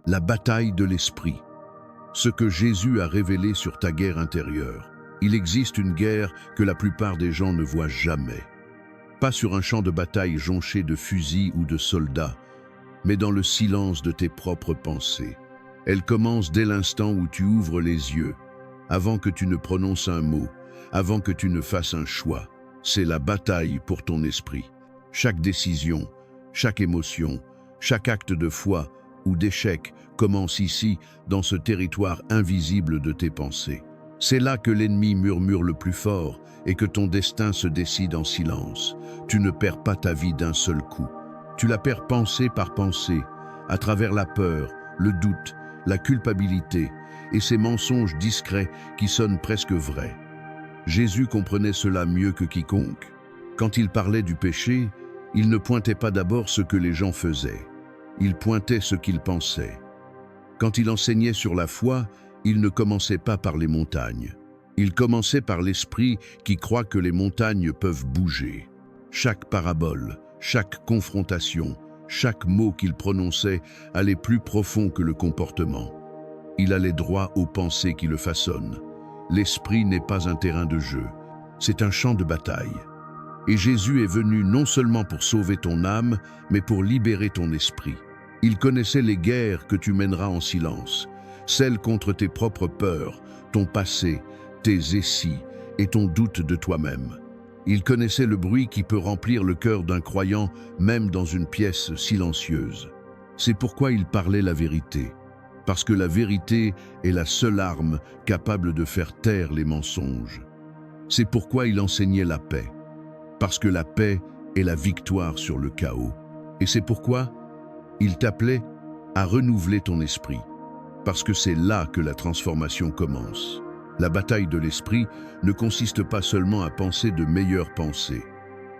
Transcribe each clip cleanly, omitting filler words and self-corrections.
La bataille de l'esprit. Ce que Jésus a révélé sur ta guerre intérieure. Il existe une guerre que la plupart des gens ne voient jamais. Pas sur un champ de bataille jonché de fusils ou de soldats, mais dans le silence de tes propres pensées. Elle commence dès l'instant où tu ouvres les yeux, avant que tu ne prononces un mot, avant que tu ne fasses un choix. C'est la bataille pour ton esprit. Chaque décision, chaque émotion, chaque acte de foi ou d'échec commence ici, dans ce territoire invisible de tes pensées. C'est là que l'ennemi murmure le plus fort et que ton destin se décide en silence. Tu ne perds pas ta vie d'un seul coup. Tu la perds pensée par pensée, à travers la peur, le doute, la culpabilité et ces mensonges discrets qui sonnent presque vrais. Jésus comprenait cela mieux que quiconque. Quand il parlait du péché, il ne pointait pas d'abord ce que les gens faisaient. Il pointait ce qu'ils pensaient. Quand il enseignait sur la foi, il ne commençait pas par les montagnes. Il commençait par l'esprit qui croit que les montagnes peuvent bouger. Chaque parabole, chaque confrontation, chaque mot qu'il prononçait allait plus profond que le comportement. Il allait droit aux pensées qui le façonnent. L'esprit n'est pas un terrain de jeu, c'est un champ de bataille. Et Jésus est venu non seulement pour sauver ton âme, mais pour libérer ton esprit. Il connaissait les guerres que tu mèneras en silence, celles contre tes propres peurs, ton passé, tes essais et ton doute de toi-même. Il connaissait le bruit qui peut remplir le cœur d'un croyant, même dans une pièce silencieuse. C'est pourquoi il parlait la vérité, parce que la vérité est la seule arme capable de faire taire les mensonges. C'est pourquoi il enseignait la paix, parce que la paix est la victoire sur le chaos. Et c'est pourquoi il t'appelait à renouveler ton esprit, parce que c'est là que la transformation commence. La bataille de l'esprit ne consiste pas seulement à penser de meilleures pensées.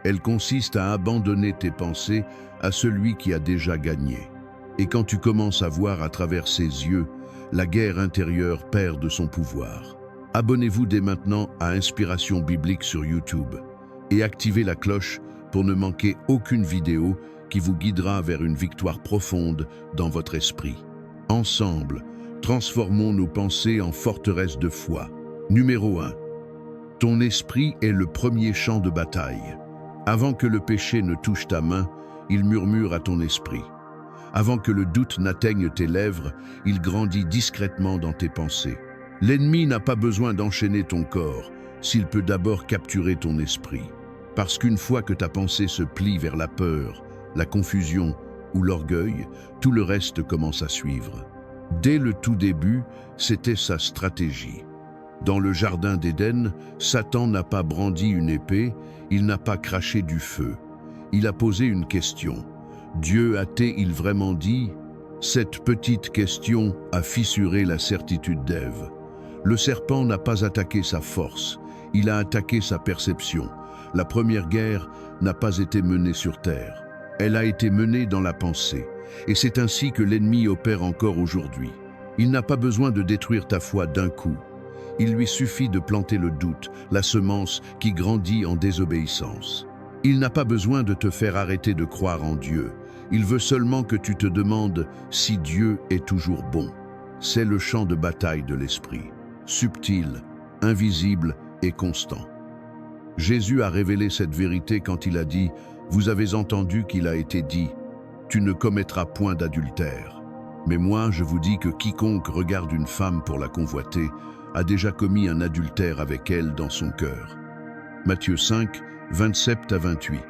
Elle consiste à abandonner tes pensées à celui qui a déjà gagné. Et quand tu commences à voir à travers ses yeux, la guerre intérieure perd de son pouvoir. Abonnez-vous dès maintenant à Inspiration Biblique sur YouTube et activez la cloche pour ne manquer aucune vidéo qui vous guidera vers une victoire profonde dans votre esprit. Ensemble, transformons nos pensées en forteresse de foi. Numéro 1. Ton esprit est le premier champ de bataille. Avant que le péché ne touche ta main, il murmure à ton esprit. Avant que le doute n'atteigne tes lèvres, il grandit discrètement dans tes pensées. L'ennemi n'a pas besoin d'enchaîner ton corps, s'il peut d'abord capturer ton esprit. Parce qu'une fois que ta pensée se plie vers la peur, la confusion ou l'orgueil, tout le reste commence à suivre. Dès le tout début, c'était sa stratégie. Dans le jardin d'Éden, Satan n'a pas brandi une épée, il n'a pas craché du feu. Il a posé une question. Dieu a-t-il vraiment dit? Cette petite question a fissuré la certitude d'Ève. Le serpent n'a pas attaqué sa force, il a attaqué sa perception. La première guerre n'a pas été menée sur terre, elle a été menée dans la pensée. Et c'est ainsi que l'ennemi opère encore aujourd'hui. Il n'a pas besoin de détruire ta foi d'un coup. Il lui suffit de planter le doute, la semence qui grandit en désobéissance. Il n'a pas besoin de te faire arrêter de croire en Dieu. Il veut seulement que tu te demandes si Dieu est toujours bon. C'est le champ de bataille de l'esprit, subtil, invisible et constant. Jésus a révélé cette vérité quand il a dit « Vous avez entendu qu'il a été dit, tu ne commettras point d'adultère. Mais moi, je vous dis que quiconque regarde une femme pour la convoiter a déjà commis un adultère avec elle dans son cœur. » Matthieu 5, 27 à 28.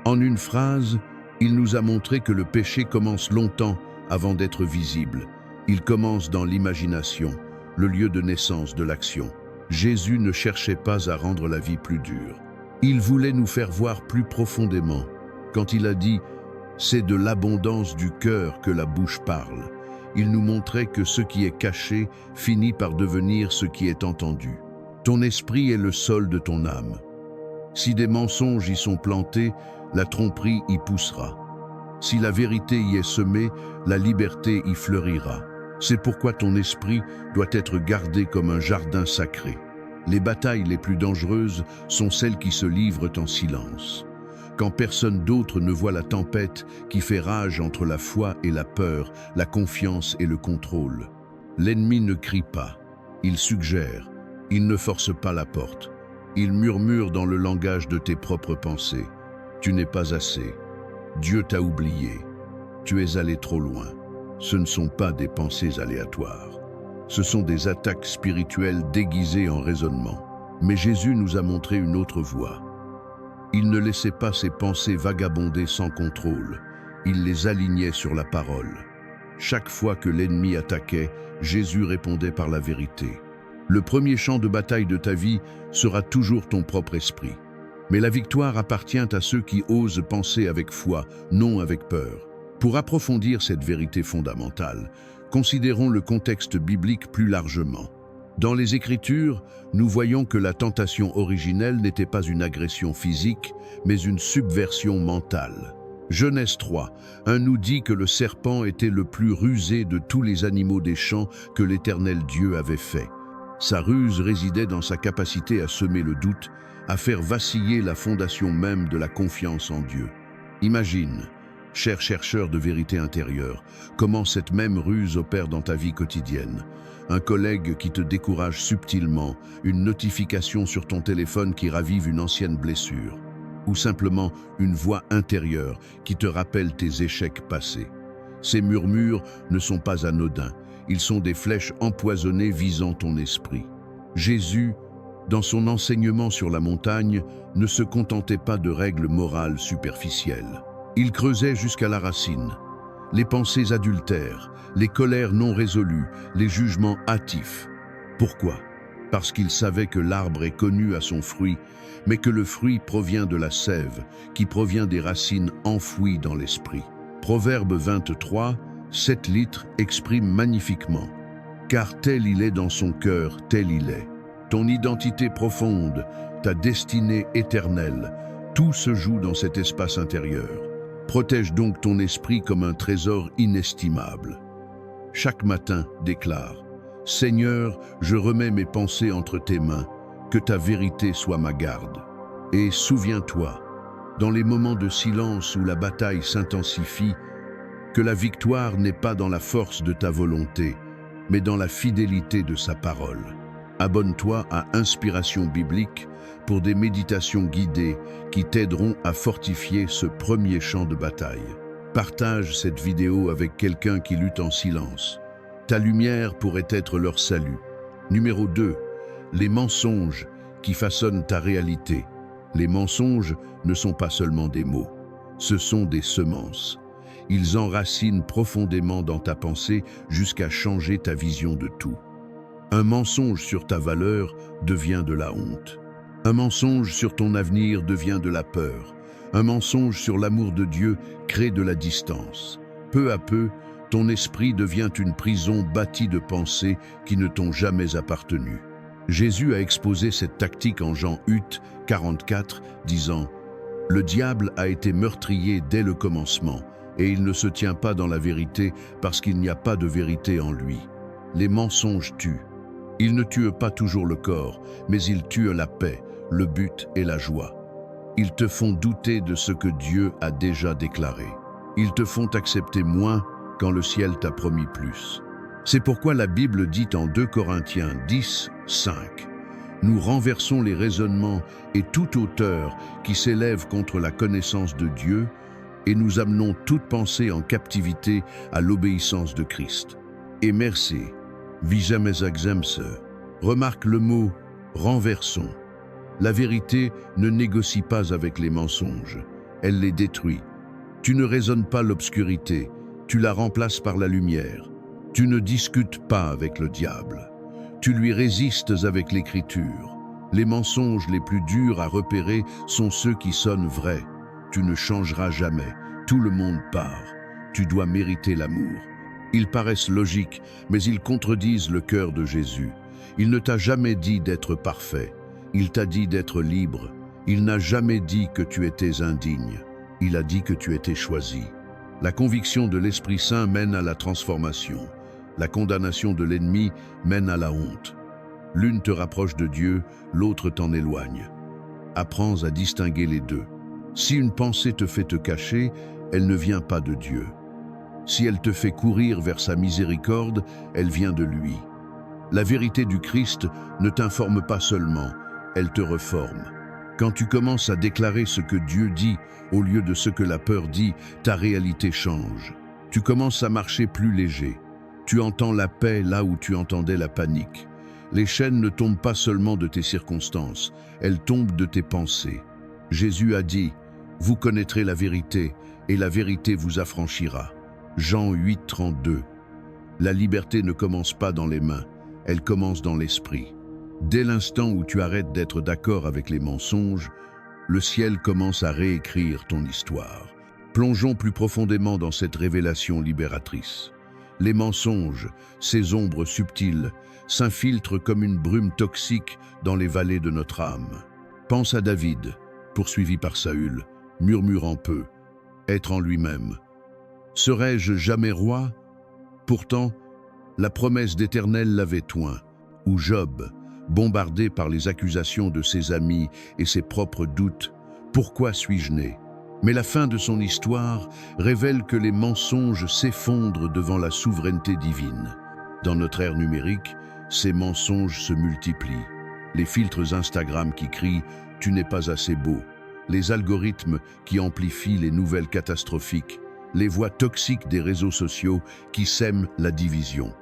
En une phrase, il nous a montré que le péché commence longtemps avant d'être visible. Il commence dans l'imagination, le lieu de naissance de l'action. Jésus ne cherchait pas à rendre la vie plus dure. Il voulait nous faire voir plus profondément. Quand il a dit « C'est de l'abondance du cœur que la bouche parle », il nous montrait que ce qui est caché finit par devenir ce qui est entendu. Ton esprit est le sol de ton âme. Si des mensonges y sont plantés, la tromperie y poussera. Si la vérité y est semée, la liberté y fleurira. C'est pourquoi ton esprit doit être gardé comme un jardin sacré. Les batailles les plus dangereuses sont celles qui se livrent en silence. quand personne d'autre ne voit la tempête qui fait rage entre la foi et la peur, la confiance et le contrôle. L'ennemi ne crie pas, il suggère, il ne force pas la porte. Il murmure dans le langage de tes propres pensées. Tu n'es pas assez. Dieu t'a oublié. Tu es allé trop loin. Ce ne sont pas des pensées aléatoires. Ce sont des attaques spirituelles déguisées en raisonnement. Mais Jésus nous a montré une autre voie. Il ne laissait pas ses pensées vagabonder sans contrôle. Il les alignait sur la parole. Chaque fois que l'ennemi attaquait, Jésus répondait par la vérité. Le premier champ de bataille de ta vie sera toujours ton propre esprit. Mais la victoire appartient à ceux qui osent penser avec foi, non avec peur. Pour approfondir cette vérité fondamentale, considérons le contexte biblique plus largement. Dans les Écritures, nous voyons que la tentation originelle n'était pas une agression physique, mais une subversion mentale. Genèse 3, 1 nous dit que le serpent était le plus rusé de tous les animaux des champs que l'Éternel Dieu avait fait. Sa ruse résidait dans sa capacité à semer le doute, à faire vaciller la fondation même de la confiance en Dieu. Imagine, cher chercheur de vérité intérieure, comment cette même ruse opère dans ta vie quotidienne. Un collègue qui te décourage subtilement, une notification sur ton téléphone qui ravive une ancienne blessure, ou simplement une voix intérieure qui te rappelle tes échecs passés. Ces murmures ne sont pas anodins, ils sont des flèches empoisonnées visant ton esprit. Jésus, dans son enseignement sur la montagne, ne se contentait pas de règles morales superficielles. Il creusait jusqu'à la racine. Les pensées adultères, les colères non résolues, les jugements hâtifs. Pourquoi? Parce qu'il savait que l'arbre est connu à son fruit, mais que le fruit provient de la sève, qui provient des racines enfouies dans l'esprit. Proverbe 23, 7 litres exprime magnifiquement. Car tel il est dans son cœur, tel il est. Ton identité profonde, ta destinée éternelle, tout se joue dans cet espace intérieur. Protège donc ton esprit comme un trésor inestimable. Chaque matin, déclare, « Seigneur, je remets mes pensées entre tes mains, que ta vérité soit ma garde. » Et souviens-toi, dans les moments de silence où la bataille s'intensifie, que la victoire n'est pas dans la force de ta volonté, mais dans la fidélité de sa parole. Abonne-toi à Inspiration biblique pour des méditations guidées qui t'aideront à fortifier ce premier champ de bataille. Partage cette vidéo avec quelqu'un qui lutte en silence. Ta lumière pourrait être leur salut. Numéro 2. Les mensonges qui façonnent ta réalité. Les mensonges ne sont pas seulement des mots, ce sont des semences. Ils enracinent profondément dans ta pensée jusqu'à changer ta vision de tout. Un mensonge sur ta valeur devient de la honte. Un mensonge sur ton avenir devient de la peur. Un mensonge sur l'amour de Dieu crée de la distance. Peu à peu, ton esprit devient une prison bâtie de pensées qui ne t'ont jamais appartenu. Jésus a exposé cette tactique en Jean 8, 44, disant « Le diable a été meurtrier dès le commencement, et il ne se tient pas dans la vérité parce qu'il n'y a pas de vérité en lui. Les mensonges tuent. Ils ne tuent pas toujours le corps, mais ils tuent la paix, le but et la joie. Ils te font douter de ce que Dieu a déjà déclaré. Ils te font accepter moins quand le ciel t'a promis plus. C'est pourquoi la Bible dit en 2 Corinthiens 10, 5 « Nous renversons les raisonnements et toute hauteur qui s'élève contre la connaissance de Dieu et nous amenons toute pensée en captivité à l'obéissance de Christ. » Et merci. Visamez exempse. Remarque le mot « renversons ». La vérité ne négocie pas avec les mensonges, elle les détruit. Tu ne raisonnes pas l'obscurité, tu la remplaces par la lumière. Tu ne discutes pas avec le diable, tu lui résistes avec l'écriture. Les mensonges les plus durs à repérer sont ceux qui sonnent vrais. Tu ne changeras jamais, tout le monde part. Tu dois mériter l'amour. Ils paraissent logiques, mais ils contredisent le cœur de Jésus. Il ne t'a jamais dit d'être parfait. Il t'a dit d'être libre. Il n'a jamais dit que tu étais indigne. Il a dit que tu étais choisi. La conviction de l'Esprit Saint mène à la transformation. La condamnation de l'ennemi mène à la honte. L'une te rapproche de Dieu, l'autre t'en éloigne. Apprends à distinguer les deux. Si une pensée te fait te cacher, elle ne vient pas de Dieu. Si elle te fait courir vers sa miséricorde, elle vient de lui. La vérité du Christ ne t'informe pas seulement, elle te reforme. Quand tu commences à déclarer ce que Dieu dit au lieu de ce que la peur dit, ta réalité change. Tu commences à marcher plus léger. Tu entends la paix là où tu entendais la panique. Les chaînes ne tombent pas seulement de tes circonstances, elles tombent de tes pensées. Jésus a dit, « Vous connaîtrez la vérité, et la vérité vous affranchira. » Jean 8, 32. La liberté ne commence pas dans les mains, elle commence dans l'esprit. Dès l'instant où tu arrêtes d'être d'accord avec les mensonges, le ciel commence à réécrire ton histoire. Plongeons plus profondément dans cette révélation libératrice. Les mensonges, ces ombres subtiles, s'infiltrent comme une brume toxique dans les vallées de notre âme. Pense à David, poursuivi par Saül, murmurant peu, être en lui-même. Serais-je jamais roi? Pourtant, la promesse d'Éternel l'avait oint. Ou Job, bombardé par les accusations de ses amis et ses propres doutes, pourquoi suis-je né? Mais la fin de son histoire révèle que les mensonges s'effondrent devant la souveraineté divine. Dans notre ère numérique, ces mensonges se multiplient. Les filtres Instagram qui crient « Tu n'es pas assez beau », les algorithmes qui amplifient les nouvelles catastrophiques, les voix toxiques des réseaux sociaux qui sèment la division.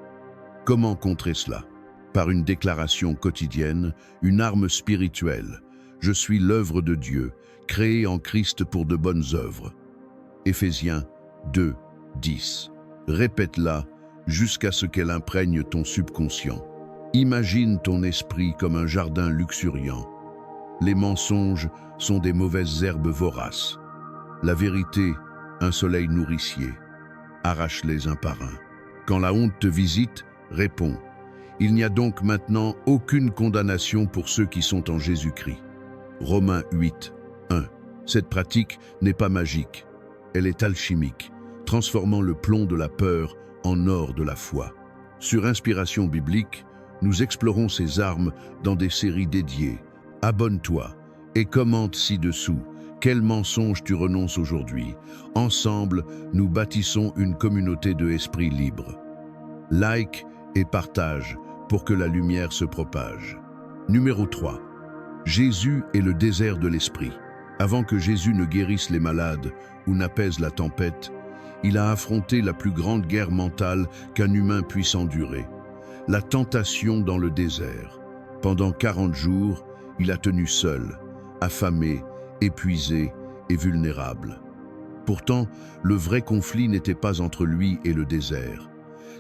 Comment contrer cela? Par une déclaration quotidienne, une arme spirituelle. Je suis l'œuvre de Dieu, créée en Christ pour de bonnes œuvres. Éphésiens 2, 10. Répète-la jusqu'à ce qu'elle imprègne ton subconscient. Imagine ton esprit comme un jardin luxuriant. Les mensonges sont des mauvaises herbes voraces. La vérité, un soleil nourricier. Arrache-les un par un. Quand la honte te visite, réponds. Il n'y a donc maintenant aucune condamnation pour ceux qui sont en Jésus-Christ. Romains 8, 1. Cette pratique n'est pas magique. Elle est alchimique, transformant le plomb de la peur en or de la foi. Sur Inspiration biblique, nous explorons ces armes dans des séries dédiées. Abonne-toi et commente ci-dessous. Quel mensonge tu renonces aujourd'hui? Ensemble, nous bâtissons une communauté de esprits libres. Like et partage pour que la lumière se propage. Numéro 3. Jésus est le désert de l'esprit. Avant que Jésus ne guérisse les malades ou n'apaise la tempête, il a affronté la plus grande guerre mentale qu'un humain puisse endurer. La tentation dans le désert. Pendant 40 jours, il a tenu seul, affamé, épuisé et vulnérable. Pourtant, le vrai conflit n'était pas entre lui et le désert.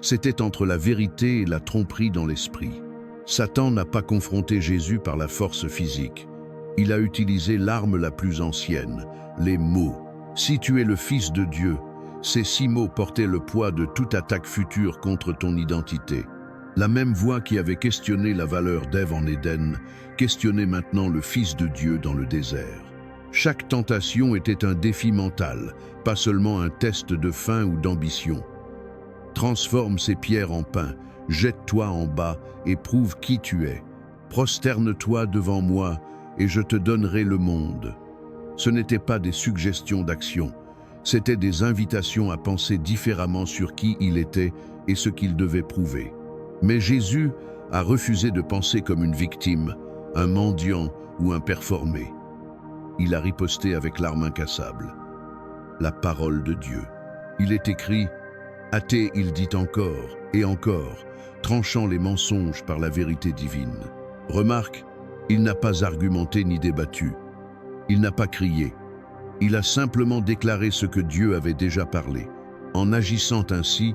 C'était entre la vérité et la tromperie dans l'esprit. Satan n'a pas confronté Jésus par la force physique. Il a utilisé l'arme la plus ancienne, les mots. Si tu es le Fils de Dieu, ces 6 mots portaient le poids de toute attaque future contre ton identité. La même voix qui avait questionné la valeur d'Ève en Éden, questionnait maintenant le Fils de Dieu dans le désert. Chaque tentation était un défi mental, pas seulement un test de faim ou d'ambition. Transforme ces pierres en pain, jette-toi en bas et prouve qui tu es. Prosterne-toi devant moi et je te donnerai le monde. Ce n'étaient pas des suggestions d'action, c'étaient des invitations à penser différemment sur qui il était et ce qu'il devait prouver. Mais Jésus a refusé de penser comme une victime, un mendiant ou un performé. Il a riposté avec l'arme incassable, la parole de Dieu. Il est écrit, athée, il dit encore et encore, tranchant les mensonges par la vérité divine. Remarque, il n'a pas argumenté ni débattu. Il n'a pas crié. Il a simplement déclaré ce que Dieu avait déjà parlé. En agissant ainsi,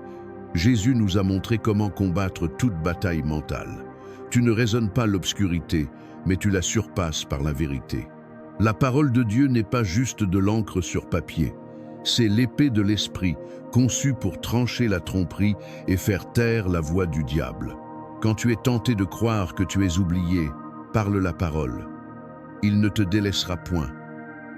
Jésus nous a montré comment combattre toute bataille mentale. Tu ne raisonnes pas l'obscurité, mais tu la surpasses par la vérité. La parole de Dieu n'est pas juste de l'encre sur papier. C'est l'épée de l'esprit, conçue pour trancher la tromperie et faire taire la voix du diable. Quand tu es tenté de croire que tu es oublié, parle la parole. Il ne te délaissera point.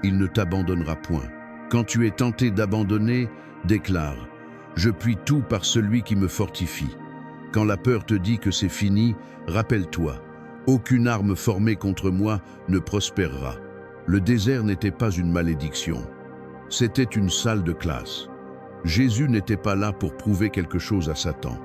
Il ne t'abandonnera point. Quand tu es tenté d'abandonner, déclare « Je puis tout par celui qui me fortifie ». Quand la peur te dit que c'est fini, rappelle-toi, aucune arme formée contre moi ne prospérera. Le désert n'était pas une malédiction. C'était une salle de classe. Jésus n'était pas là pour prouver quelque chose à Satan.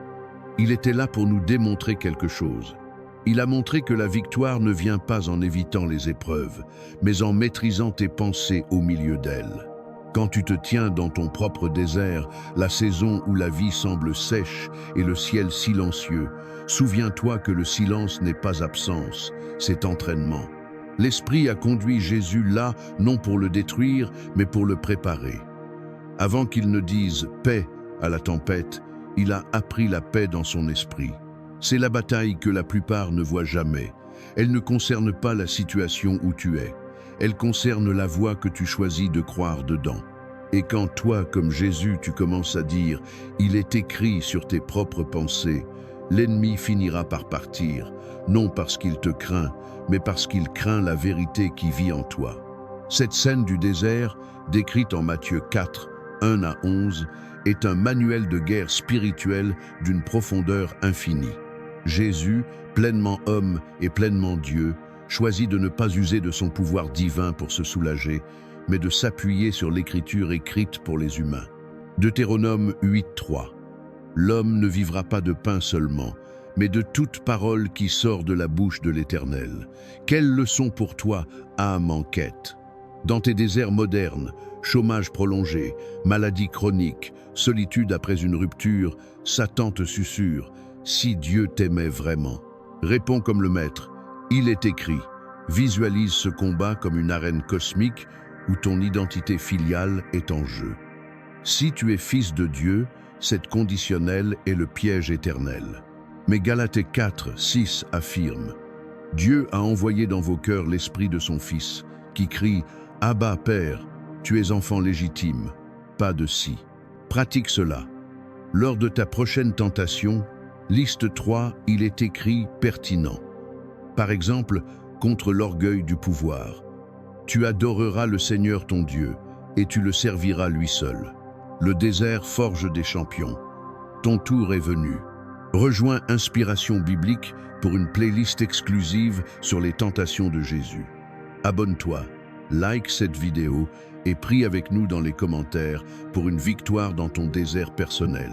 Il était là pour nous démontrer quelque chose. Il a montré que la victoire ne vient pas en évitant les épreuves, mais en maîtrisant tes pensées au milieu d'elles. Quand tu te tiens dans ton propre désert, la saison où la vie semble sèche et le ciel silencieux, souviens-toi que le silence n'est pas absence, c'est entraînement. L'Esprit a conduit Jésus là, non pour le détruire, mais pour le préparer. Avant qu'il ne dise « paix » à la tempête, il a appris la paix dans son esprit. C'est la bataille que la plupart ne voient jamais. Elle ne concerne pas la situation où tu es. Elle concerne la voie que tu choisis de croire dedans. Et quand toi, comme Jésus, tu commences à dire « il est écrit sur tes propres pensées », l'ennemi finira par partir, non parce qu'il te craint, mais parce qu'il craint la vérité qui vit en toi. Cette scène du désert, décrite en Matthieu 4, 1 à 11, est un manuel de guerre spirituelle d'une profondeur infinie. Jésus, pleinement homme et pleinement Dieu, choisit de ne pas user de son pouvoir divin pour se soulager, mais de s'appuyer sur l'écriture écrite pour les humains. Deutéronome 8.3. L'homme ne vivra pas de pain seulement, mais de toute parole qui sort de la bouche de l'Éternel. Quelle leçon pour toi, âme en quête! Dans tes déserts modernes, chômage prolongé, maladie chronique, solitude après une rupture, Satan te susurre « Si Dieu t'aimait vraiment ». Réponds comme le Maître, il est écrit. Visualise ce combat comme une arène cosmique où ton identité filiale est en jeu. Si tu es fils de Dieu, cette conditionnelle est le piège éternel. Mais Galates 4, 6 affirme « Dieu a envoyé dans vos cœurs l'esprit de son Fils, qui crie « Abba, Père, tu es enfant légitime, pas de si ». Pratique cela. Lors de ta prochaine tentation, liste 3, il est écrit pertinent. Par exemple, contre l'orgueil du pouvoir. Tu adoreras le Seigneur ton Dieu, et tu le serviras lui seul. Le désert forge des champions. Ton tour est venu. Rejoins Inspiration biblique pour une playlist exclusive sur les tentations de Jésus. Abonne-toi, like cette vidéo et prie avec nous dans les commentaires pour une victoire dans ton désert personnel.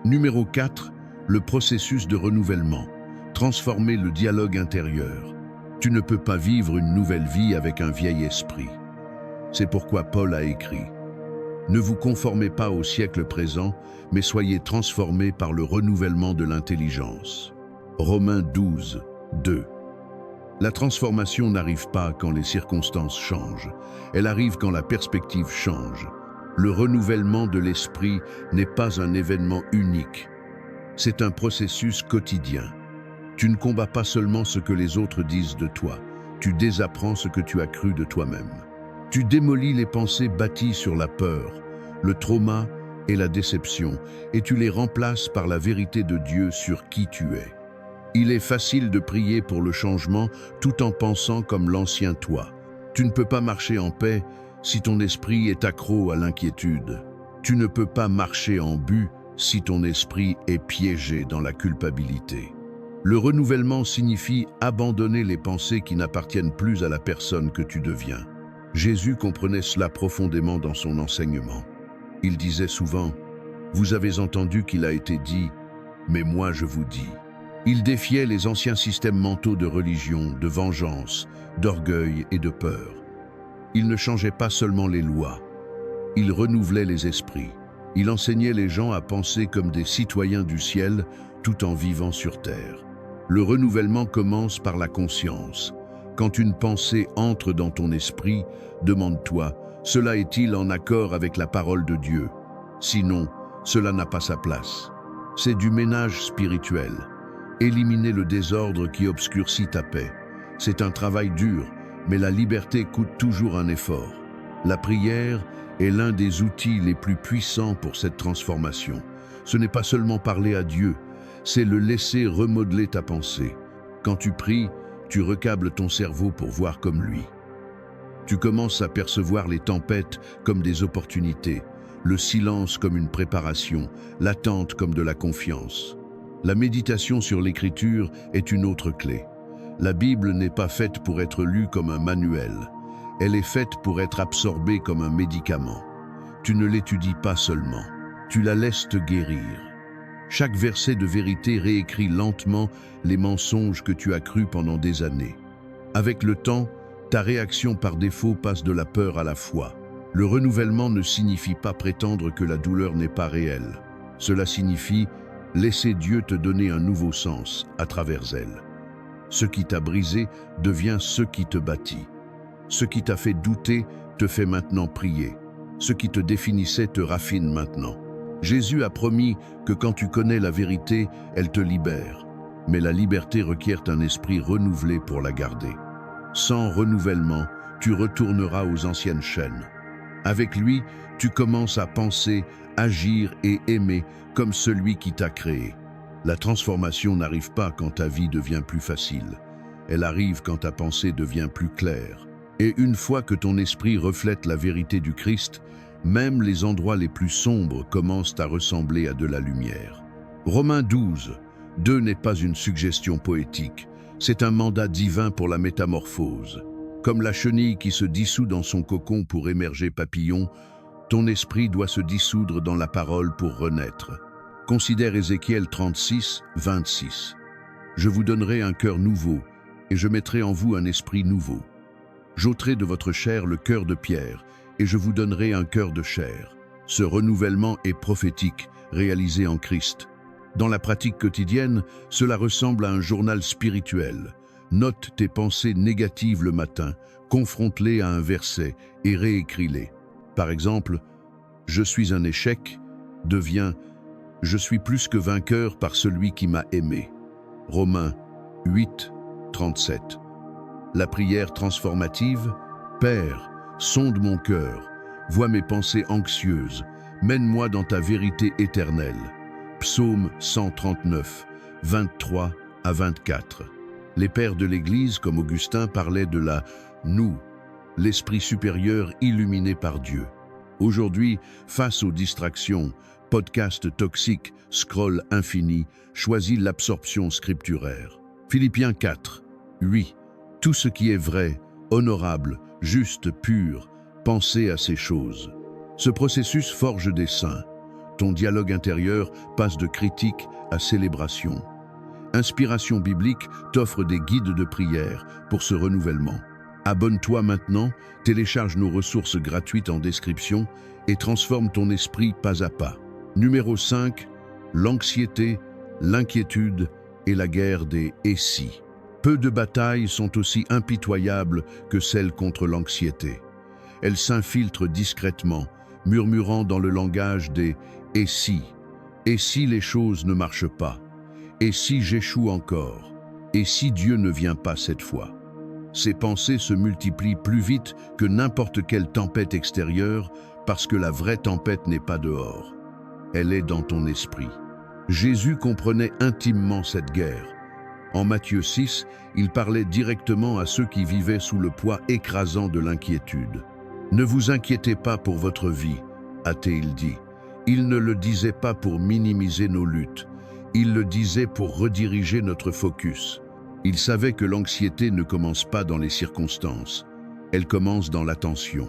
Numéro 4, le processus de renouvellement. Transformer le dialogue intérieur. Tu ne peux pas vivre une nouvelle vie avec un vieil esprit. C'est pourquoi Paul a écrit « Ne vous conformez pas au siècle présent, mais soyez transformés par le renouvellement de l'intelligence. » Romains 12, 2. La transformation n'arrive pas quand les circonstances changent. Elle arrive quand la perspective change. Le renouvellement de l'esprit n'est pas un événement unique. C'est un processus quotidien. Tu ne combats pas seulement ce que les autres disent de toi, tu désapprends ce que tu as cru de toi-même. Tu démolis les pensées bâties sur la peur, le trauma et la déception, et tu les remplaces par la vérité de Dieu sur qui tu es. Il est facile de prier pour le changement tout en pensant comme l'ancien toi. Tu ne peux pas marcher en paix si ton esprit est accro à l'inquiétude. Tu ne peux pas marcher en but si ton esprit est piégé dans la culpabilité. Le renouvellement signifie abandonner les pensées qui n'appartiennent plus à la personne que tu deviens. Jésus comprenait cela profondément dans son enseignement. Il disait souvent « Vous avez entendu qu'il a été dit, mais moi je vous dis ». Il défiait les anciens systèmes mentaux de religion, de vengeance, d'orgueil et de peur. Il ne changeait pas seulement les lois, il renouvelait les esprits. Il enseignait les gens à penser comme des citoyens du ciel tout en vivant sur terre. Le renouvellement commence par la conscience. Quand une pensée entre dans ton esprit, demande-toi, cela est-il en accord avec la parole de Dieu? Sinon, cela n'a pas sa place. C'est du ménage spirituel. Éliminer le désordre qui obscurcit ta paix. C'est un travail dur, mais la liberté coûte toujours un effort. La prière est l'un des outils les plus puissants pour cette transformation. Ce n'est pas seulement parler à Dieu, c'est le laisser remodeler ta pensée. Quand tu pries, tu recables ton cerveau pour voir comme lui. Tu commences à percevoir les tempêtes comme des opportunités, le silence comme une préparation, l'attente comme de la confiance. La méditation sur l'écriture est une autre clé. La Bible n'est pas faite pour être lue comme un manuel. Elle est faite pour être absorbée comme un médicament. Tu ne l'étudies pas seulement, tu la laisses te guérir. Chaque verset de vérité réécrit lentement les mensonges que tu as crus pendant des années. Avec le temps, ta réaction par défaut passe de la peur à la foi. Le renouvellement ne signifie pas prétendre que la douleur n'est pas réelle. Cela signifie laisser Dieu te donner un nouveau sens à travers elle. Ce qui t'a brisé devient ce qui te bâtit. Ce qui t'a fait douter te fait maintenant prier. Ce qui te définissait te raffine maintenant. Jésus a promis que quand tu connais la vérité, elle te libère. Mais la liberté requiert un esprit renouvelé pour la garder. Sans renouvellement, tu retourneras aux anciennes chaînes. Avec lui, tu commences à penser, agir et aimer comme celui qui t'a créé. La transformation n'arrive pas quand ta vie devient plus facile. Elle arrive quand ta pensée devient plus claire. Et une fois que ton esprit reflète la vérité du Christ, même les endroits les plus sombres commencent à ressembler à de la lumière. Romains 12, 2 n'est pas une suggestion poétique, c'est un mandat divin pour la métamorphose. Comme la chenille qui se dissout dans son cocon pour émerger papillon, ton esprit doit se dissoudre dans la parole pour renaître. Considère Ézéchiel 36, 26. Je vous donnerai un cœur nouveau, et je mettrai en vous un esprit nouveau. J'ôterai de votre chair le cœur de pierre, et je vous donnerai un cœur de chair. Ce renouvellement est prophétique, réalisé en Christ. Dans la pratique quotidienne, cela ressemble à un journal spirituel. Note tes pensées négatives le matin, confronte-les à un verset et réécris-les. Par exemple, « Je suis un échec » devient « Je suis plus que vainqueur par celui qui m'a aimé ». Romains 8, 37. La prière transformative, « Père, sonde mon cœur, vois mes pensées anxieuses, mène-moi dans ta vérité éternelle ». Psaume 139, 23 à 24. Les pères de l'Église, comme Augustin, parlaient de la « nous », l'esprit supérieur illuminé par Dieu. Aujourd'hui, face aux distractions, podcasts toxiques, scroll infini, choisis l'absorption scripturaire. Philippiens 4, 8. Tout ce qui est vrai, honorable, juste, pur, pensez à ces choses. Ce processus forge des saints. Ton dialogue intérieur passe de critique à célébration. Inspiration biblique t'offre des guides de prière pour ce renouvellement. Abonne-toi maintenant, télécharge nos ressources gratuites en description et transforme ton esprit pas à pas. Numéro 5, l'anxiété, l'inquiétude et la guerre des « et si ». Peu de batailles sont aussi impitoyables que celles contre l'anxiété. Elles s'infiltrent discrètement, murmurant dans le langage des « et si ». Et si les choses ne marchent pas? Et si j'échoue encore? Et si Dieu ne vient pas cette fois? Ces pensées se multiplient plus vite que n'importe quelle tempête extérieure parce que la vraie tempête n'est pas dehors. Elle est dans ton esprit. Jésus comprenait intimement cette guerre. En Matthieu 6, il parlait directement à ceux qui vivaient sous le poids écrasant de l'inquiétude. « Ne vous inquiétez pas pour votre vie », a-t-il dit. Il ne le disait pas pour minimiser nos luttes. Il le disait pour rediriger notre focus. Il savait que l'anxiété ne commence pas dans les circonstances. Elle commence dans l'attention.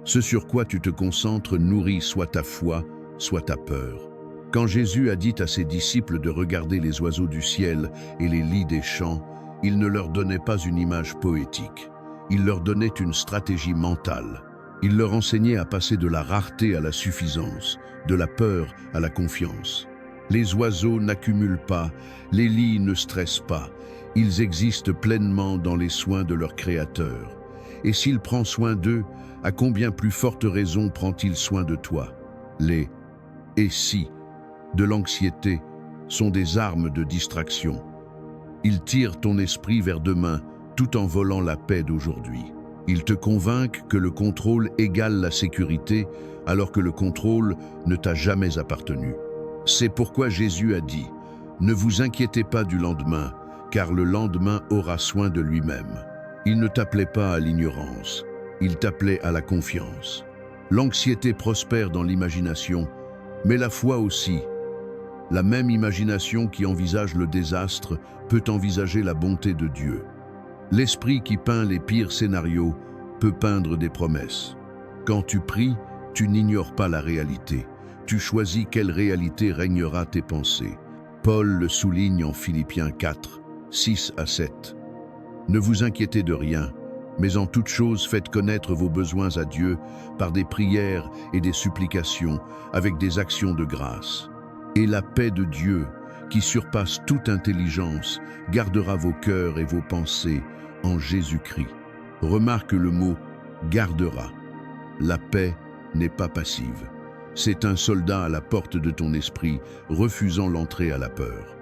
Ce sur quoi tu te concentres nourrit soit ta foi, soit ta peur. Quand Jésus a dit à ses disciples de regarder les oiseaux du ciel et les lys des champs, il ne leur donnait pas une image poétique. Il leur donnait une stratégie mentale. Il leur enseignait à passer de la rareté à la suffisance, de la peur à la confiance. Les oiseaux n'accumulent pas, les lys ne stressent pas. Ils existent pleinement dans les soins de leur Créateur. Et s'il prend soin d'eux, à combien plus forte raison prend-il soin de toi? Les « et si » de l'anxiété sont des armes de distraction. Ils tirent ton esprit vers demain tout en volant la paix d'aujourd'hui. Ils te convainquent que le contrôle égale la sécurité alors que le contrôle ne t'a jamais appartenu. C'est pourquoi Jésus a dit « Ne vous inquiétez pas du lendemain, car le lendemain aura soin de lui-même. » Il ne t'appelait pas à l'ignorance, il t'appelait à la confiance. L'anxiété prospère dans l'imagination, mais la foi aussi. La même imagination qui envisage le désastre peut envisager la bonté de Dieu. L'esprit qui peint les pires scénarios peut peindre des promesses. Quand tu pries, tu n'ignores pas la réalité. Tu choisis quelle réalité régnera tes pensées. Paul le souligne en Philippiens 4, 6 à 7. Ne vous inquiétez de rien, mais en toute chose faites connaître vos besoins à Dieu par des prières et des supplications, avec des actions de grâce. Et la paix de Dieu, qui surpasse toute intelligence, gardera vos cœurs et vos pensées en Jésus-Christ. Remarque le mot « gardera ». La paix n'est pas passive. C'est un soldat à la porte de ton esprit, refusant l'entrée à la peur.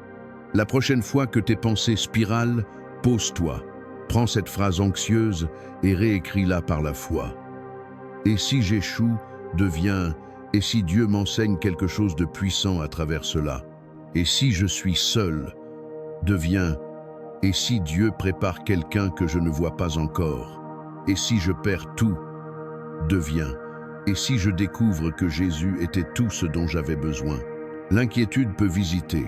La prochaine fois que tes pensées spiralent, pose-toi. Prends cette phrase anxieuse et réécris-la par la foi. Et si j'échoue, deviens « et si Dieu m'enseigne quelque chose de puissant à travers cela ?» Et si je suis seul, deviens « et si Dieu prépare quelqu'un que je ne vois pas encore ?» Et si je perds tout, deviens « et si je découvre que Jésus était tout ce dont j'avais besoin ?» L'inquiétude peut visiter,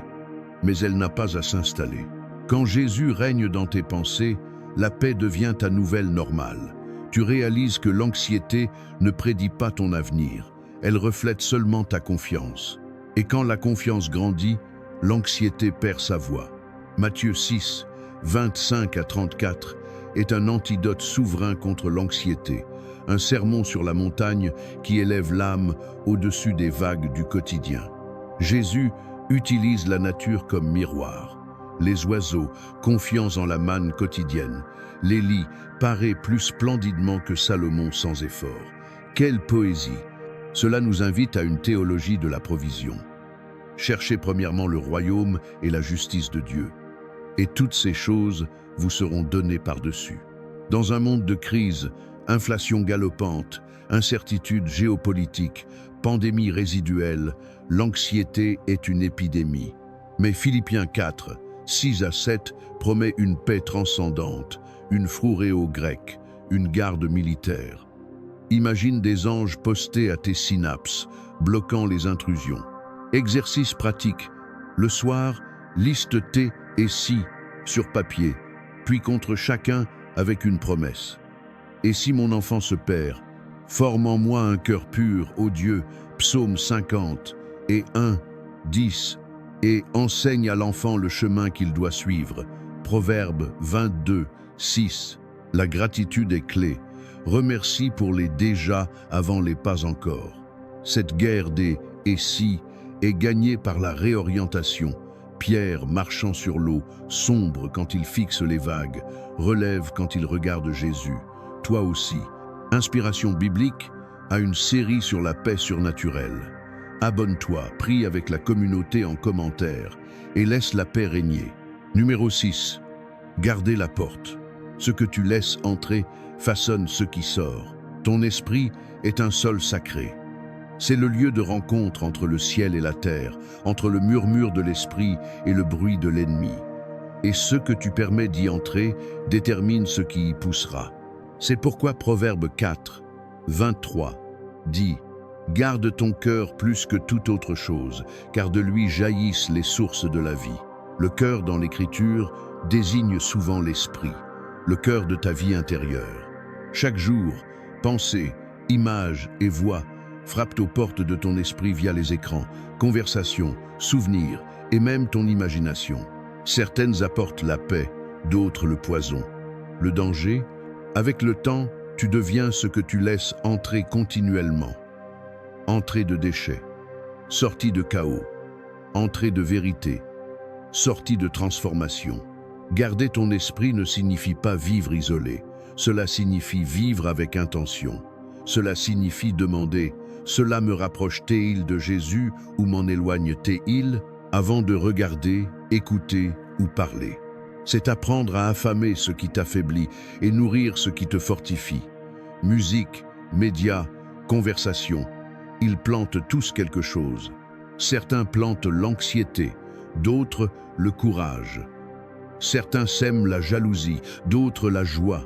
mais elle n'a pas à s'installer. Quand Jésus règne dans tes pensées, la paix devient ta nouvelle normale. Tu réalises que l'anxiété ne prédit pas ton avenir, elle reflète seulement ta confiance. Et quand la confiance grandit, l'anxiété perd sa voix. Matthieu 6, 25 à 34 est un antidote souverain contre l'anxiété, un sermon sur la montagne qui élève l'âme au-dessus des vagues du quotidien. Jésus utilise la nature comme miroir. Les oiseaux, confiants en la manne quotidienne, les lits, parés plus splendidement que Salomon sans effort. Quelle poésie! Cela nous invite à une théologie de la provision. Cherchez premièrement le royaume et la justice de Dieu, et toutes ces choses vous seront données par-dessus. Dans un monde de crise, inflation galopante, incertitude géopolitique, pandémie résiduelle, l'anxiété est une épidémie. Mais Philippiens 4, 6 à 7 promet une paix transcendante, une phrouréo grecque, une garde militaire. Imagine des anges postés à tes synapses, bloquant les intrusions. Exercice pratique. Le soir, liste tes et si sur papier, puis contre chacun avec une promesse. Et si mon enfant se perd, forme en moi un cœur pur, ô Dieu, psaume 50 et 1, 10, et enseigne à l'enfant le chemin qu'il doit suivre, proverbe 22, 6. La gratitude est clé. Remercie pour les déjà avant les pas encore. Cette guerre des « et si » est gagnée par la réorientation. Pierre, marchant sur l'eau, sombre quand il fixe les vagues, relève quand il regarde Jésus. Toi aussi. Inspiration biblique à une série sur la paix surnaturelle. Abonne-toi, prie avec la communauté en commentaire et laisse la paix régner. Numéro 6. Gardez la porte. Ce que tu laisses entrer façonne ce qui sort. Ton esprit est un sol sacré. C'est le lieu de rencontre entre le ciel et la terre, entre le murmure de l'esprit et le bruit de l'ennemi. Et ce que tu permets d'y entrer détermine ce qui y poussera. C'est pourquoi Proverbe 4, 23 dit « Garde ton cœur plus que toute autre chose, car de lui jaillissent les sources de la vie. » Le cœur dans l'Écriture désigne souvent l'esprit, le cœur de ta vie intérieure. Chaque jour, pensées, images et voix frappent aux portes de ton esprit via les écrans, conversations, souvenirs et même ton imagination. Certaines apportent la paix, d'autres le poison. Le danger, avec le temps, tu deviens ce que tu laisses entrer continuellement. Entrée de déchets, sortie de chaos, entrée de vérité, sortie de transformation. Garder ton esprit ne signifie pas vivre isolé, cela signifie vivre avec intention. Cela signifie demander « Cela me rapproche-t-il de Jésus ou m'en éloigne-t-il » avant de regarder, écouter ou parler. C'est apprendre à affamer ce qui t'affaiblit et nourrir ce qui te fortifie. Musique, médias, conversation, ils plantent tous quelque chose. Certains plantent l'anxiété, d'autres le courage. Certains sèment la jalousie, d'autres la joie.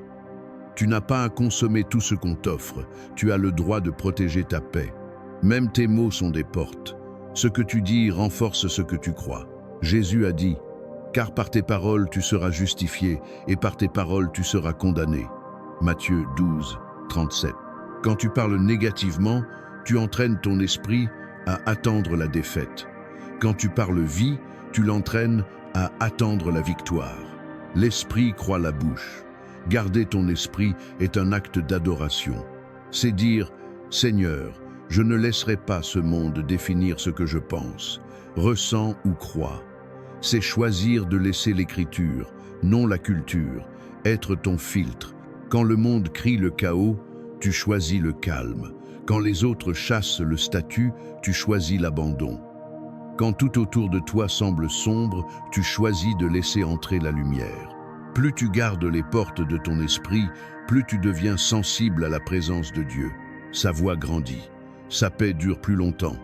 Tu n'as pas à consommer tout ce qu'on t'offre, tu as le droit de protéger ta paix. Même tes mots sont des portes. Ce que tu dis renforce ce que tu crois. Jésus a dit « Car par tes paroles tu seras justifié, et par tes paroles tu seras condamné. » Matthieu 12, 37. Quand tu parles négativement, tu entraînes ton esprit à attendre la défaite. Quand tu parles vie, tu l'entraînes à attendre la victoire. L'esprit croit la bouche. Garder ton esprit est un acte d'adoration. C'est dire « Seigneur, je ne laisserai pas ce monde définir ce que je pense, ressens ou crois. » C'est choisir de laisser l'écriture, non la culture, être ton filtre. Quand le monde crie le chaos, tu choisis le calme. Quand les autres chassent le statut, tu choisis l'abandon. Quand tout autour de toi semble sombre, tu choisis de laisser entrer la lumière. Plus tu gardes les portes de ton esprit, plus tu deviens sensible à la présence de Dieu. Sa voix grandit, sa paix dure plus longtemps.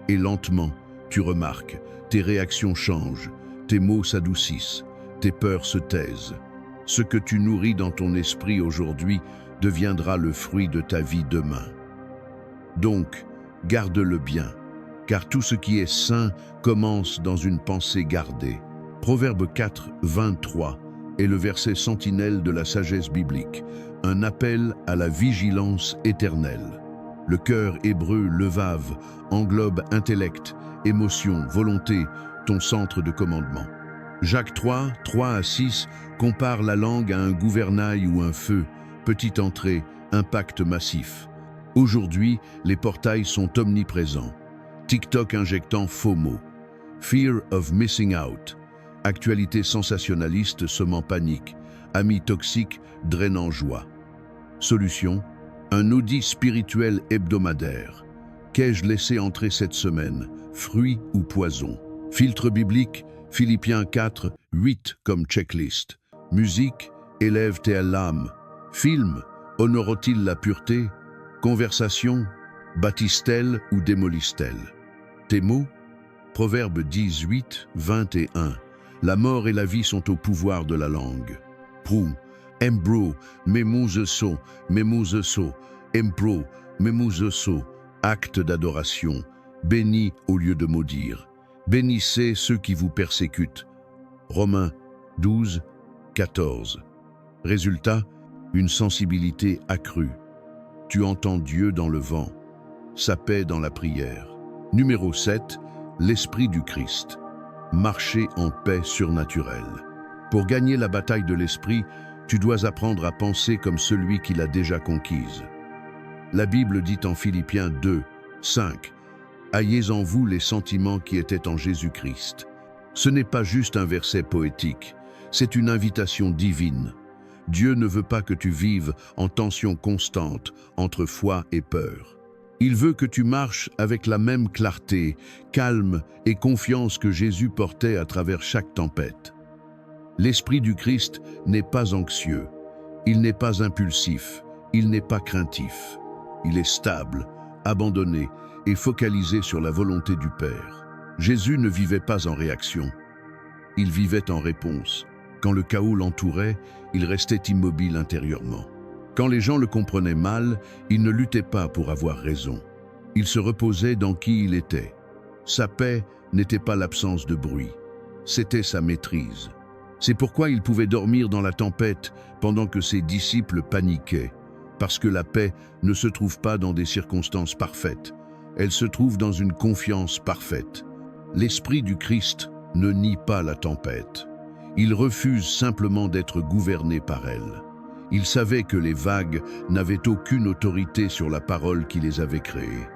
Et lentement, tu remarques, tes réactions changent, tes mots s'adoucissent, tes peurs se taisent. Ce que tu nourris dans ton esprit aujourd'hui deviendra le fruit de ta vie demain. Donc, garde-le bien, car tout ce qui est sain commence dans une pensée gardée. Proverbe 4, 23 est le verset sentinelle de la sagesse biblique, un appel à la vigilance éternelle. Le cœur hébreu levav englobe intellect, émotion, volonté, ton centre de commandement. Jacques 3, 3 à 6 compare la langue à un gouvernail ou un feu, petite entrée, impact massif. Aujourd'hui, les portails sont omniprésents. TikTok injectant faux mots. Fear of missing out. Actualité sensationnaliste semant panique. Amis toxiques drainant joie. Solution, un audit spirituel hebdomadaire. Qu'ai-je laissé entrer cette semaine, fruits ou poison? Filtre biblique, Philippiens 4, 8 comme checklist. Musique, élève tes l'âme. Film, honore-t-il la pureté? Conversation, bâtisse-t-elle ou démolisse-t-elle? Tes mots, Proverbe 18, 21. La mort et la vie sont au pouvoir de la langue. Prou, embro, memouzeso, empro, memouzeso, acte d'adoration, béni au lieu de maudire. Bénissez ceux qui vous persécutent. Romains 12, 14. Résultat, une sensibilité accrue. Tu entends Dieu dans le vent, sa paix dans la prière. Numéro 7, l'Esprit du Christ. Marcher en paix surnaturelle. Pour gagner la bataille de l'Esprit, tu dois apprendre à penser comme celui qui l'a déjà conquise. La Bible dit en Philippiens 2, 5, « Ayez en vous les sentiments qui étaient en Jésus-Christ. » Ce n'est pas juste un verset poétique, c'est une invitation divine. Dieu ne veut pas que tu vives en tension constante entre foi et peur. Il veut que tu marches avec la même clarté, calme et confiance que Jésus portait à travers chaque tempête. L'Esprit du Christ n'est pas anxieux, il n'est pas impulsif, il n'est pas craintif. Il est stable, abandonné et focalisé sur la volonté du Père. Jésus ne vivait pas en réaction, il vivait en réponse. Quand le chaos l'entourait, il restait immobile intérieurement. Quand les gens le comprenaient mal, il ne luttait pas pour avoir raison. Il se reposait dans qui il était. Sa paix n'était pas l'absence de bruit, c'était sa maîtrise. C'est pourquoi il pouvait dormir dans la tempête pendant que ses disciples paniquaient. Parce que la paix ne se trouve pas dans des circonstances parfaites, elle se trouve dans une confiance parfaite. L'Esprit du Christ ne nie pas la tempête. Il refuse simplement d'être gouverné par elle. Il savait que les vagues n'avaient aucune autorité sur la parole qui les avait créées.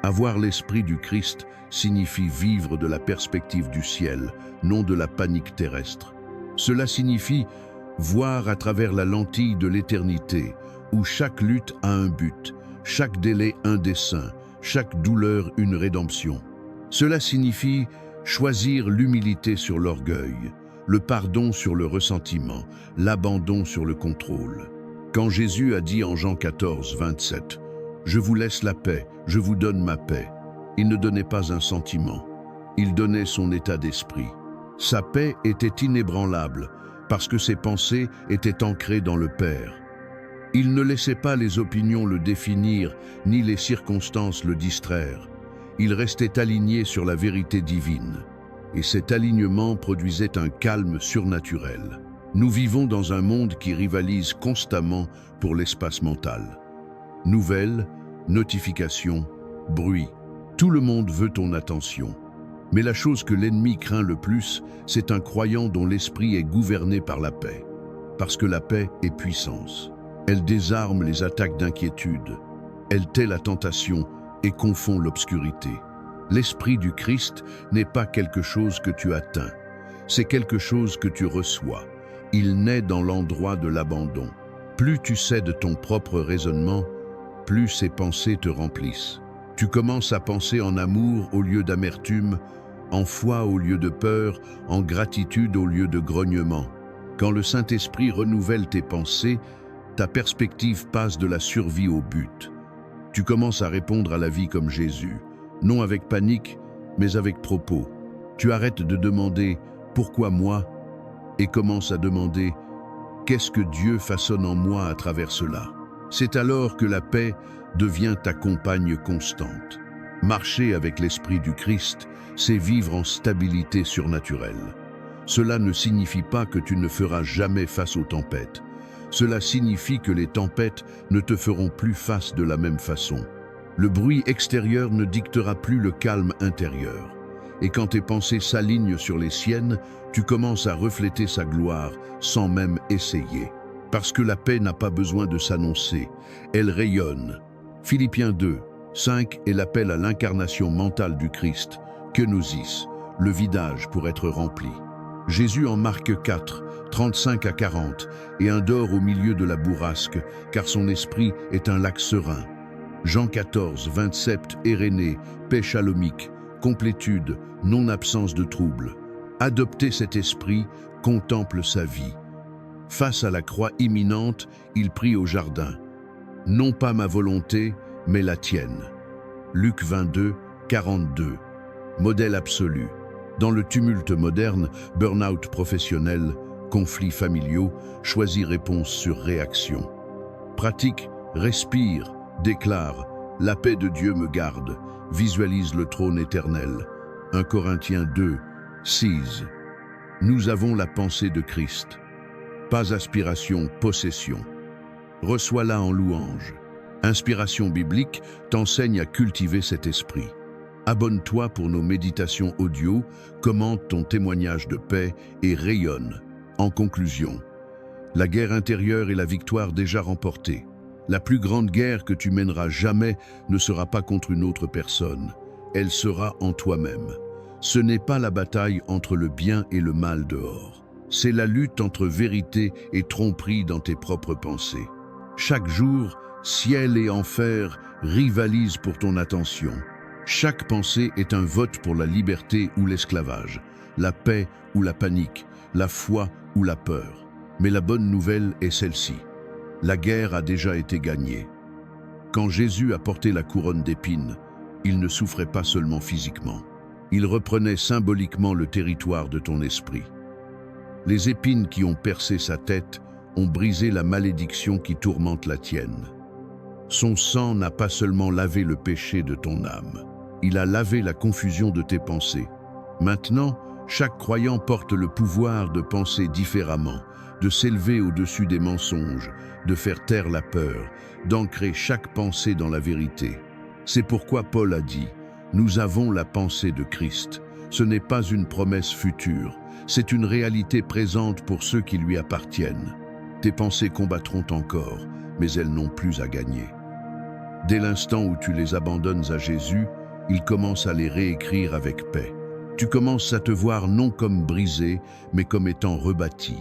Avoir l'Esprit du Christ signifie vivre de la perspective du ciel, non de la panique terrestre. Cela signifie voir à travers la lentille de l'éternité, où chaque lutte a un but, chaque délai un dessein, chaque douleur une rédemption. Cela signifie choisir l'humilité sur l'orgueil, le pardon sur le ressentiment, l'abandon sur le contrôle. Quand Jésus a dit en Jean 14, 27, « Je vous laisse la paix, je vous donne ma paix », il ne donnait pas un sentiment, il donnait son état d'esprit. Sa paix était inébranlable parce que ses pensées étaient ancrées dans le Père. Il ne laissait pas les opinions le définir, ni les circonstances le distraire. Il restait aligné sur la vérité divine. Et cet alignement produisait un calme surnaturel. Nous vivons dans un monde qui rivalise constamment pour l'espace mental. Nouvelles, notifications, bruit. Tout le monde veut ton attention. Mais la chose que l'ennemi craint le plus, c'est un croyant dont l'esprit est gouverné par la paix. Parce que la paix est puissance. Elle désarme les attaques d'inquiétude. Elle tait la tentation et confond l'obscurité. L'esprit du Christ n'est pas quelque chose que tu atteins. C'est quelque chose que tu reçois. Il naît dans l'endroit de l'abandon. Plus tu sais de ton propre raisonnement, plus ces pensées te remplissent. Tu commences à penser en amour au lieu d'amertume, en foi au lieu de peur, en gratitude au lieu de grognement. Quand le Saint-Esprit renouvelle tes pensées, ta perspective passe de la survie au but. Tu commences à répondre à la vie comme Jésus, non avec panique, mais avec propos. Tu arrêtes de demander « Pourquoi moi ?» et commences à demander « Qu'est-ce que Dieu façonne en moi à travers cela ?» C'est alors que la paix devient ta compagne constante. Marcher avec l'Esprit du Christ, c'est vivre en stabilité surnaturelle. Cela ne signifie pas que tu ne feras jamais face aux tempêtes. Cela signifie que les tempêtes ne te feront plus face de la même façon. Le bruit extérieur ne dictera plus le calme intérieur. Et quand tes pensées s'alignent sur les siennes, tu commences à refléter sa gloire sans même essayer. Parce que la paix n'a pas besoin de s'annoncer, elle rayonne. Philippiens 2, 5 est l'appel à l'incarnation mentale du Christ, kenosis, le vidage pour être rempli. Jésus en Marc 4, 35 à 40, et un dort au milieu de la bourrasque, car son esprit est un lac serein. Jean 14, 27, Érénée, paix chalomique, complétude, non-absence de trouble. Adopter cet esprit, contemple sa vie. Face à la croix imminente, il prie au jardin. Non pas ma volonté, mais la tienne. Luc 22, 42. Modèle absolu. Dans le tumulte moderne, burn-out professionnel, conflits familiaux, choisis réponse sur réaction. Pratique, respire, déclare, la paix de Dieu me garde, visualise le trône éternel. 1 Corinthiens 2, 6. Nous avons la pensée de Christ. Pas aspiration, possession. Reçois-la en louange. Inspiration biblique t'enseigne à cultiver cet esprit. Abonne-toi pour nos méditations audio, commente ton témoignage de paix et rayonne. En conclusion, la guerre intérieure est la victoire déjà remportée. La plus grande guerre que tu mèneras jamais ne sera pas contre une autre personne. Elle sera en toi-même. Ce n'est pas la bataille entre le bien et le mal dehors. C'est la lutte entre vérité et tromperie dans tes propres pensées. Chaque jour, ciel et enfer rivalisent pour ton attention. Chaque pensée est un vote pour la liberté ou l'esclavage, la paix ou la panique, la foi ou la peur. Mais la bonne nouvelle est celle-ci. La guerre a déjà été gagnée. Quand Jésus a porté la couronne d'épines, il ne souffrait pas seulement physiquement. Il reprenait symboliquement le territoire de ton esprit. Les épines qui ont percé sa tête ont brisé la malédiction qui tourmente la tienne. Son sang n'a pas seulement lavé le péché de ton âme, il a lavé la confusion de tes pensées. Maintenant, chaque croyant porte le pouvoir de penser différemment, de s'élever au-dessus des mensonges, de faire taire la peur, d'ancrer chaque pensée dans la vérité. C'est pourquoi Paul a dit « Nous avons la pensée de Christ ». Ce n'est pas une promesse future, c'est une réalité présente pour ceux qui lui appartiennent. Tes pensées combattront encore, mais elles n'ont plus à gagner. Dès l'instant où tu les abandonnes à Jésus, il commence à les réécrire avec paix. Tu commences à te voir non comme brisé, mais comme étant rebâti.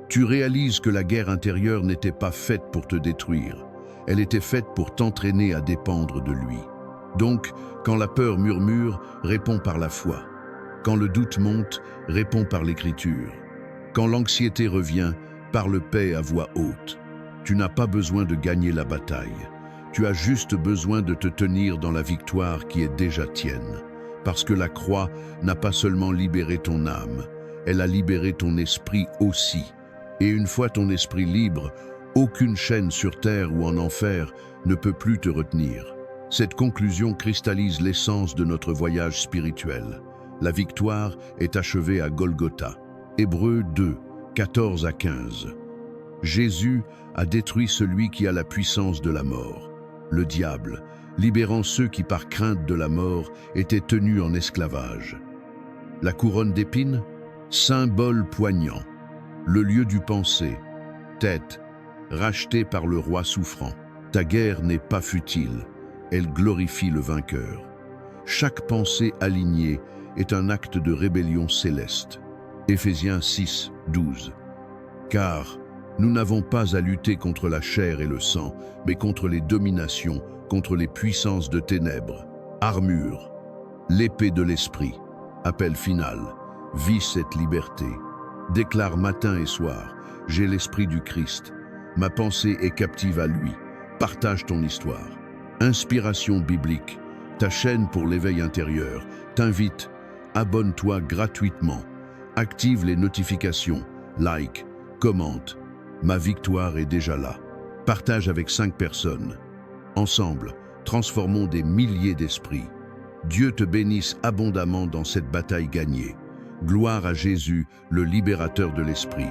Tu réalises que la guerre intérieure n'était pas faite pour te détruire. Elle était faite pour t'entraîner à dépendre de lui. Donc, quand la peur murmure, réponds par la foi. Quand le doute monte, réponds par l'écriture. Quand l'anxiété revient, parle paix à voix haute. Tu n'as pas besoin de gagner la bataille. Tu as juste besoin de te tenir dans la victoire qui est déjà tienne. Parce que la croix n'a pas seulement libéré ton âme, elle a libéré ton esprit aussi. Et une fois ton esprit libre, aucune chaîne sur terre ou en enfer ne peut plus te retenir. Cette conclusion cristallise l'essence de notre voyage spirituel. La victoire est achevée à Golgotha. Hébreux 2, 14 à 15. Jésus a détruit celui qui a la puissance de la mort. le diable, libérant ceux qui par crainte de la mort étaient tenus en esclavage. La couronne d'épines, symbole poignant. Le lieu du penser, tête, rachetée par le roi souffrant. Ta guerre n'est pas futile, elle glorifie le vainqueur. Chaque pensée alignée est un acte de rébellion céleste. Éphésiens 6, 12. Car nous n'avons pas à lutter contre la chair et le sang, mais contre les dominations, contre les puissances de ténèbres. Armure, l'épée de l'esprit, appel final, vis cette liberté. Déclare matin et soir, j'ai l'esprit du Christ, ma pensée est captive à lui. Partage ton histoire. Inspiration biblique, ta chaîne pour l'éveil intérieur, t'invite, abonne-toi gratuitement, active les notifications, like, commente. Ma victoire est déjà là. Partage avec 5 personnes. Ensemble, transformons des milliers d'esprits. Dieu te bénisse abondamment dans cette bataille gagnée. Gloire à Jésus, le libérateur de l'esprit.